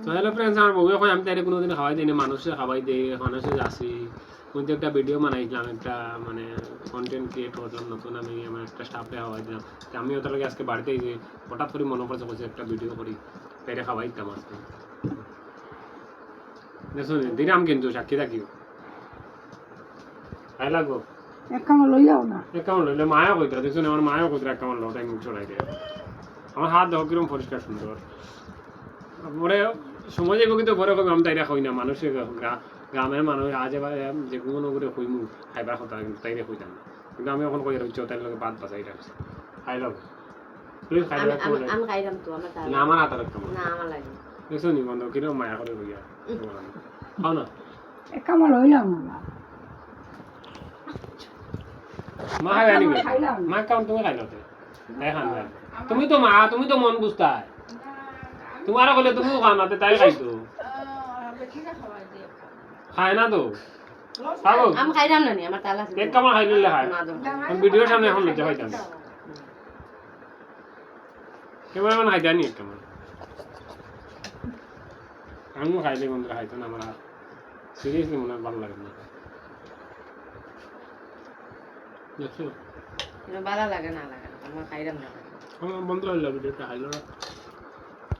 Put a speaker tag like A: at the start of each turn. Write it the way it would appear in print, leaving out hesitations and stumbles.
A: তো hello friends, আমার বউয়ে কই আমি তাইরে কোনোদিন খাওয়াই দিই না, মানুষে খাওয়াই দেই, মানুষে যাচ্ছি কিন্তু একটা ভিডিও বানাইছিলাম, একটা মানে কন্টেন্ট ক্রিয়েট করছিলাম নতুন, আমি আমার একটা স্টাফে খাওয়াই দিলাম। আমি ওটার লগে আজকে বাড়িতে যে হঠাৎ করে মনে পড়ছে বলছে একটা ভিডিও করি, তাইরে খাওয়াই দিতাম আজকে। দেখুন দিলাম কিন্তু সাক্ষী থাকিও খাই লাগবো
B: এক কামড় লইয়াও না।
A: এক কামড় লইলে মায়া কইতরা, দেখুন আমার মায়া কইতরা এক কামড় লো, তাই মুখ চড়াই দেয়। আমার হাত দেখো কিরম পরিষ্কার সুন্দর। পরে সময় যাইব কিন্তু পরে কইম আমি তাইরা কই না, মানুষের গ্রামের মানুষ আজ এবার যে কোনো করে কইমু খাইবার কথা, কিন্তু তাইরে কইতাম না। কিন্তু আমি এখন কই রইছি তাইর লগে বাদ বাঁচাই রাখছি। খাই লও প্লিজ, খাই লও।
C: আমি খাইলাম তো আমার তাহলে
A: না আমার হাতের কেমন
C: না আমার লাগে
A: দেখছো নি বন্ধ কিরম মায়া করে কইয়া খাও না।
B: এক কামড় লইলাম না।
A: মা খাই আনি
B: খাইলাম।
A: মা কাম তুমি খাই লতে তাই খান না, তুমি তো মা, তুমি তো মন বুঝতা, তোমার বলে তুমিও খাও না, তাই খাইতো খায় না তো খাবো।
C: আমি খাইলাম না নি আমার তালা আছে
A: এক কামড় খাই নিলে খায়।
C: না দাও
A: আমি ভিডিওর সামনে এখন লজ্জা পাইতাম না, কেমন মানে খাই জানি এক কামড় আমিও খাইলে বন্ধুরা খাইতো না, আমার সিরিয়াসলি মনে হয় ভালো লাগে না। দেখছো
C: ভালো লাগে না লাগে আমার খাইলাম না
A: আমার বন্ধুরা ভিডিওটা খাইলো না।